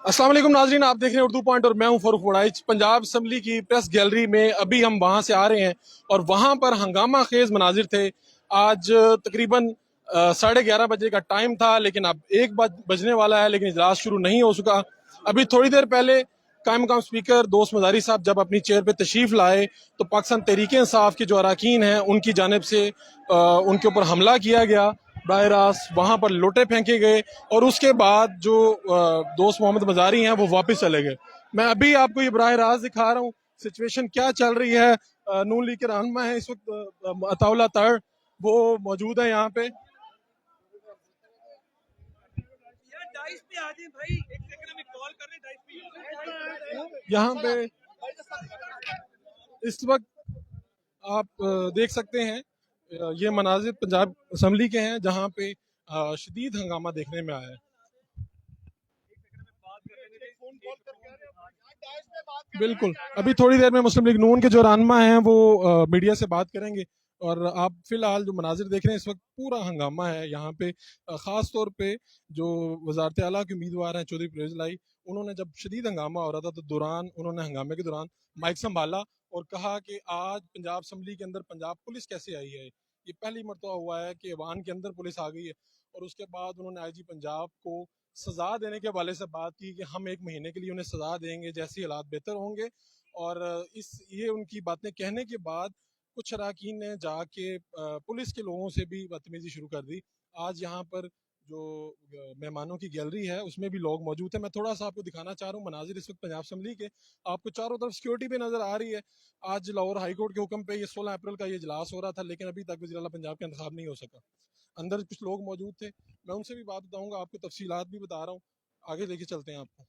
अस्सलाम वालेकुम नाजरीन, आप देख रहे हैं उर्दू पॉइंट और मैं हूं फरूख वड़ाइच। पंजाब असम्बली की प्रेस गैलरी में अभी हम वहां से आ रहे हैं और वहां पर हंगामा खेज मनाजिर थे। आज तकरीबन 11:30 बजे का टाइम था, लेकिन अब 1 बजने वाला है, लेकिन इजलास शुरू नहीं हो चुका। अभी थोड़ी देर पहले कायम मकाम स्पीकर दोस्त मजारी साहब जब अपनी चेयर पे तशरीफ लाए तो पाकिस्तान तहरीक इंसाफ के जो अरकान हैं उनकी जानिब से उनके ऊपर हमला किया गया। बराह रास्त वहां पर लोटे फेंके गए और उसके बाद जो दोस्त मोहम्मद मजारी हैं वो वापस चले गए। मैं अभी आपको ये बराह रास्त दिखा रहा हूँ सिचुएशन क्या चल रही है। नून लीग के रहनुमा है इस वक्त अताउल्लाह तड़, वो मौजूद है यहाँ पे। यहाँ पे इस वक्त आप देख सकते हैं ये मनाजिर पंजाब असम्बली के हैं जहाँ पे शदीद हंगामा देखने में आया है। बिल्कुल, अभी थोड़ी देर में मुस्लिम लीग नून के जो रहनुमा हैं वो मीडिया से बात करेंगे। और आप फिलहाल जो मनाजिर देख रहे हैं इस वक्त पूरा हंगामा है यहाँ पे। ख़ास तौर पे जो वज़ारत आला के उम्मीदवार हैं चौधरी परवेज़ लाई, उन्होंने जब शदीद हंगामा हो रहा था तो उन्होंने हंगामे के दौरान माइक संभाला और कहा कि आज पंजाब असम्बली के अंदर पंजाब पुलिस कैसे आई है। ये पहली मरतबा हुआ है कि ऐवान के अंदर पुलिस आ गई है। और उसके बाद उन्होंने IG पंजाब को सजा देने के हवाले से बात की कि हम 1 महीने के लिए उन्हें सजा देंगे जैसे हालात बेहतर होंगे। और ये उनकी बातें कहने के बाद कुछ अरकान ने जाके पुलिस के लोगों से भी बदतमीजी शुरू कर दी। आज यहाँ पर जो मेहमानों की गैलरी है उसमें भी लोग मौजूद हैं। मैं थोड़ा सा आपको दिखाना चाह रहा हूँ मनाजिर इस वक्त पंजाब असम्बली के। आपको चारों तरफ सिक्योरिटी भी नजर आ रही है। आज लाहौर हाई कोर्ट के हुक्म पे ये 16 अप्रैल का ये इजलास हो रहा था, लेकिन अभी तक वज़ीर आला पंजाब का इंतखाब नहीं हो सका। अंदर कुछ लोग मौजूद थे, मैं उनसे भी बात बताऊंगा, आपको तफसीलात भी बता रहा हूँ। आगे लेके चलते हैं आपको।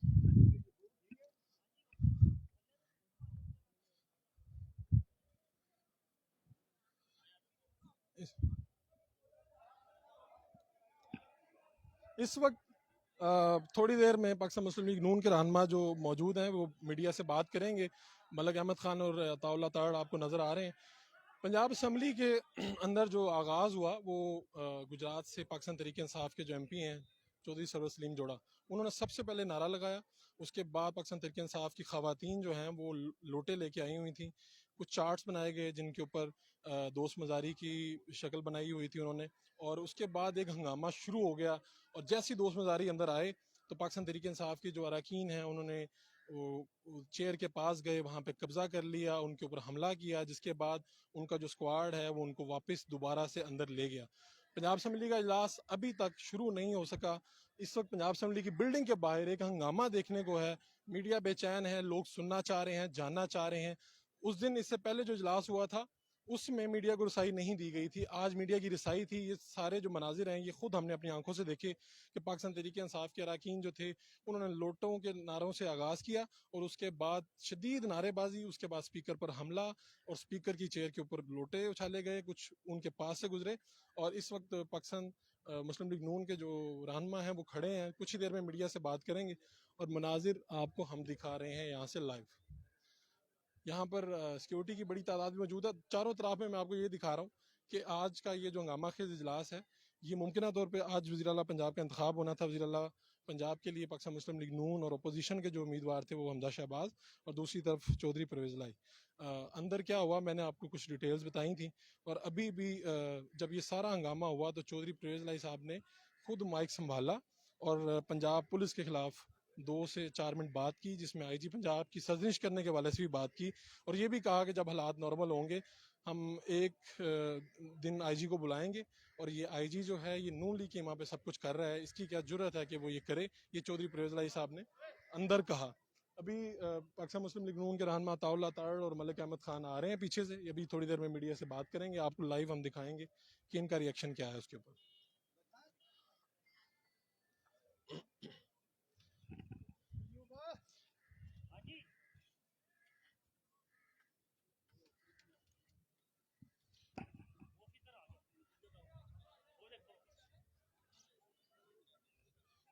इस, इस वक्त थोड़ी देर में पाकिस्तान मुस्लिम लीग नून के रहनुमा जो मौजूद हैं वो मीडिया से बात करेंगे। मलक अहमद खान और अताउल्लाह तड़ आपको नज़र आ रहे हैं। पंजाब असम्बली के अंदर जो आगाज़ हुआ वो गुजरात से पाकिस्तान तहरीक इंसाफ के जो MP हैं चौधरी सरवर सलीम जोड़ा, उन्होंने सबसे पहले नारा लगाया। उसके बाद पाकिस्तान तहरीक इंसाफ की ख़वातीन जो हैं वो लोटे लेके आई हुई थी। कुछ चार्ट्स बनाए गए जिनके ऊपर दोस्त मजारी की शक्ल बनाई हुई थी उन्होंने। और उसके बाद एक हंगामा शुरू हो गया और जैसे ही दोस्त मजारी अंदर आए तो पाकिस्तान तहरीक इंसाफ के जो अरकान हैं उन्होंने वो चेयर के पास गए, वहाँ पे कब्जा कर लिया, उनके ऊपर हमला किया, जिसके बाद उनका जो स्क्वाड है वो उनको वापस दोबारा से अंदर ले गया। पंजाब असम्बली का इजलास अभी तक शुरू नहीं हो सका। इस वक्त पंजाब असम्बली की बिल्डिंग के बाहर एक हंगामा देखने को है। मीडिया बेचैन है, लोग सुनना चाह रहे हैं, जानना चाह रहे हैं। उस दिन इससे पहले जो इजलास हुआ था उसमें मीडिया को रसाई नहीं दी गई थी, आज मीडिया की रसाई थी। ये सारे जो मनाजिर हैं ये खुद हमने अपनी आंखों से देखे कि पाकिस्तान तहरीक इंसाफ के अरकान जो थे उन्होंने लोटों के नारों से आगाज़ किया और उसके बाद शदीद नारेबाजी, उसके बाद स्पीकर पर हमला और स्पीकर की चेयर के ऊपर लोटे उछाले गए, कुछ उनके पास से गुजरे। और इस वक्त पाकिस्तान मुस्लिम लीग नून के जो रहनुमा हैं वो खड़े हैं, कुछ ही देर में मीडिया से बात करेंगे और मनाजिर आपको हम दिखा रहे हैं यहाँ से लाइव। यहाँ पर सिक्योरिटी की बड़ी तादाद भी मौजूद है। चारों तरफ में मैं आपको ये दिखा रहा हूँ कि आज का ये जो हंगामा खेज इजलास है ये मुमकिन तौर पे आज वज़ीर आला पंजाब का इंतखाब होना था। वज़ीर आला पंजाब के लिए पाकिस्तान मुस्लिम लीग नून और अपोजिशन के जो उम्मीदवार थे वो हमजा शहबाज और दूसरी तरफ चौधरी परवेज़ लाई। अंदर क्या हुआ मैंने आपको कुछ डिटेल्स बताई थी। और अभी भी जब ये सारा हंगामा हुआ तो चौधरी परवेज़ लाई साहब ने खुद माइक संभाला और पंजाब पुलिस के खिलाफ 2 से 4 मिनट बात की, जिसमें IG पंजाब की सरजनिश करने के वाले से भी बात की और ये भी कहा कि जब हालात नॉर्मल होंगे हम एक दिन IG को बुलाएंगे। और ये IG जो है ये नून लीग के वहाँ पे सब कुछ कर रहा है, इसकी क्या जुर्रत है कि वो ये करे, ये चौधरी परवेज़ लाई साहब ने अंदर कहा। अभी पाकिस्तान मुस्लिम लीग नून के रहनुमा अताउल्लाह तड़ और मलिक अहमद खान आ रहे हैं पीछे से, ये भी थोड़ी देर में मीडिया से बात करेंगे, आपको लाइव हम दिखाएंगे कि इनका रिएक्शन क्या है उसके ऊपर।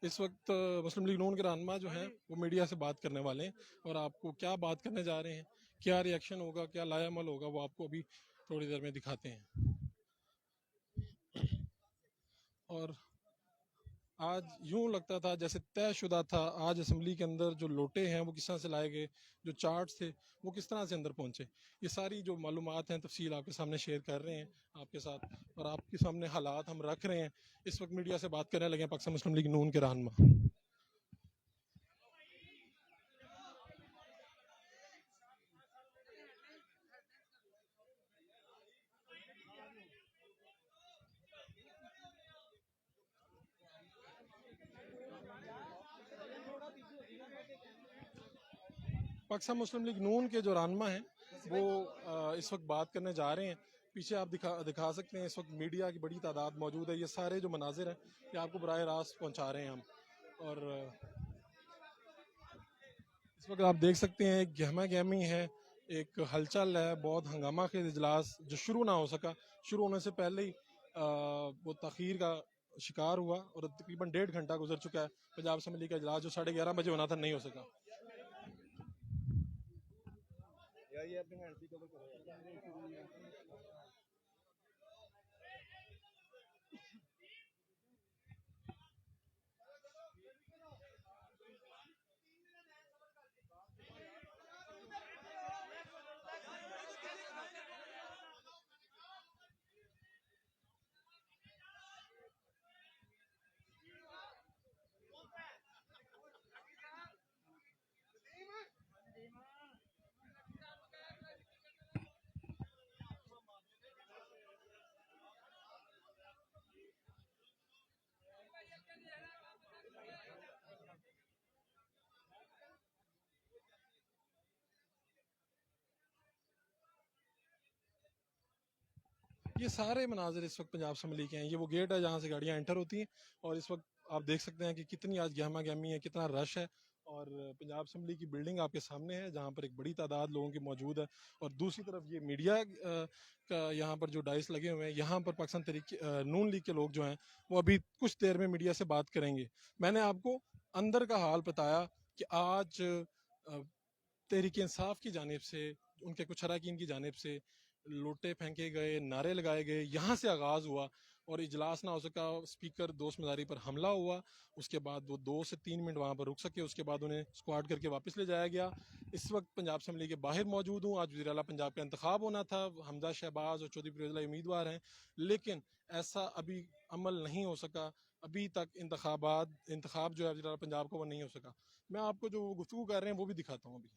इस वक्त मुस्लिम लीग नून के रहनुमा जो हैं वो मीडिया से बात करने वाले हैं और आपको क्या बात करने जा रहे हैं, क्या रिएक्शन होगा, क्या लायामल होगा, वो आपको अभी थोड़ी देर में दिखाते हैं। اور آج یوں لگتا تھا جیسے طے شدہ تھا، آج اسمبلی کے اندر جو لوٹے ہیں وہ کس طرح سے لائے گئے، جو چارٹس تھے وہ کس طرح سے اندر پہنچے، یہ ساری جو معلومات ہیں تفصیل آپ کے سامنے شیئر کر رہے ہیں آپ کے ساتھ، اور آپ کے سامنے حالات ہم رکھ رہے ہیں۔ اس وقت میڈیا سے بات کرنے لگے ہیں پاکستان مسلم لیگ نون کے رہنما۔ پاکستان مسلم لیگ نون کے جو رہنما ہیں وہ اس وقت بات کرنے جا رہے ہیں۔ پیچھے آپ دکھا سکتے ہیں اس وقت میڈیا کی بڑی تعداد موجود ہے، یہ سارے جو مناظر ہیں یہ آپ کو براہ راست پہنچا رہے ہیں ہم، اور اس وقت آپ دیکھ سکتے ہیں ایک گہما گہمی ہے، ایک ہلچل ہے، بہت ہنگامہ خیز اجلاس جو شروع نہ ہو سکا، شروع ہونے سے پہلے ہی وہ تاخیر کا شکار ہوا، اور تقریباً 1.5 گھنٹہ گزر چکا ہے۔ پنجاب اسمبلی کا اجلاس جو 11:30 بجے ہونا تھا نہیں ہو سکا۔ یہ سارے مناظر اس وقت پنجاب اسمبلی کے ہیں، یہ وہ گیٹ ہے جہاں سے گاڑیاں انٹر ہوتی ہیں، اور اس وقت آپ دیکھ سکتے ہیں کہ کتنی آج گہما گہمی ہے، کتنا رش ہے، اور پنجاب اسمبلی کی بلڈنگ آپ کے سامنے ہے جہاں پر ایک بڑی تعداد لوگوں کی موجود ہے، اور دوسری طرف یہ میڈیا کا یہاں پر جو ڈائس لگے ہوئے ہیں، یہاں پر پاکستان تحریک نون لیگ کے لوگ جو ہیں وہ ابھی کچھ دیر میں میڈیا سے بات کریں گے۔ میں نے آپ کو اندر کا حال بتایا کہ آج تحریک انصاف کی جانب سے، ان کے کچھ اراکین کی جانب سے لوٹے پھینکے گئے، نعرے لگائے گئے، یہاں سے آغاز ہوا اور اجلاس نہ ہو سکا۔ اسپیکر دوست مزاری پر حملہ ہوا، اس کے بعد وہ 2 سے 3 منٹ وہاں پر رک سکے، اس کے بعد انہیں اسکواڈ کر کے واپس لے جایا گیا۔ اس وقت پنجاب اسمبلی کے باہر موجود ہوں، آج وزیر اعلیٰ پنجاب کا انتخاب ہونا تھا، حمزہ شہباز اور چودھری پرویز اللہ امیدوار ہیں، لیکن ایسا ابھی عمل نہیں ہو سکا، ابھی تک انتخاب جو ہے وزیر اعلیٰ پنجاب کا وہ نہیں ہو سکا۔ میں آپ کو جو گفتگو کر رہے ہیں وہ بھی دکھاتا ہوں ابھی۔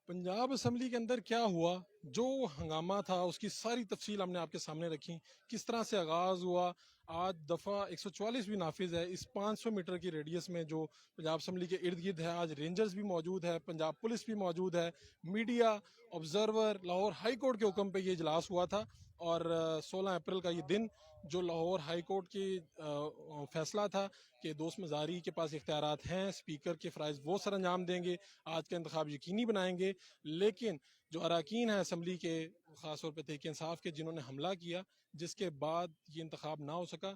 پنجاب اسمبلی کے اندر کیا ہوا، جو ہنگامہ تھا اس کی ساری تفصیل ہم نے آپ کے سامنے رکھی، کس طرح سے آغاز ہوا۔ آج دفعہ 144 بھی نافذ ہے اس 500 میٹر کی ریڈیس میں جو پنجاب اسمبلی کے ارد گرد ہے۔ آج رینجرز بھی موجود ہے، پنجاب پولیس بھی موجود ہے، media, observer, Lahore high court کے حکم پہ یہ اجلاس ہوا تھا، اور 16 اپریل کا یہ دن جو لاہور ہائی کورٹ کی فیصلہ تھا کہ دوست مزاری کے پاس اختیارات ہیں، اسپیکر کے فرائض وہ سر انجام دیں گے، آج کا انتخاب یقینی بنائیں گے، لیکن جو اراکین ہیں اسمبلی کے، خاص طور پہ تحریک انصاف کے، جنہوں نے حملہ کیا جس کے بعد یہ انتخاب نہ ہو سکا،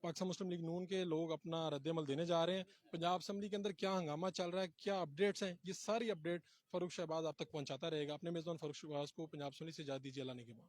پاکستان مسلم لیگ نون کے لوگ اپنا رد عمل دینے جا رہے ہیں۔ پنجاب اسمبلی کے اندر کیا ہنگامہ چل رہا ہے، کیا اپڈیٹس ہیں، یہ ساری اپڈیٹ فاروق شہباز آپ تک پہنچاتا رہے گا۔ اپنے میزبان فاروق شہباز کو پنجاب اسمبلی سے اجازت دیجیے، اللہ نے کے بعد۔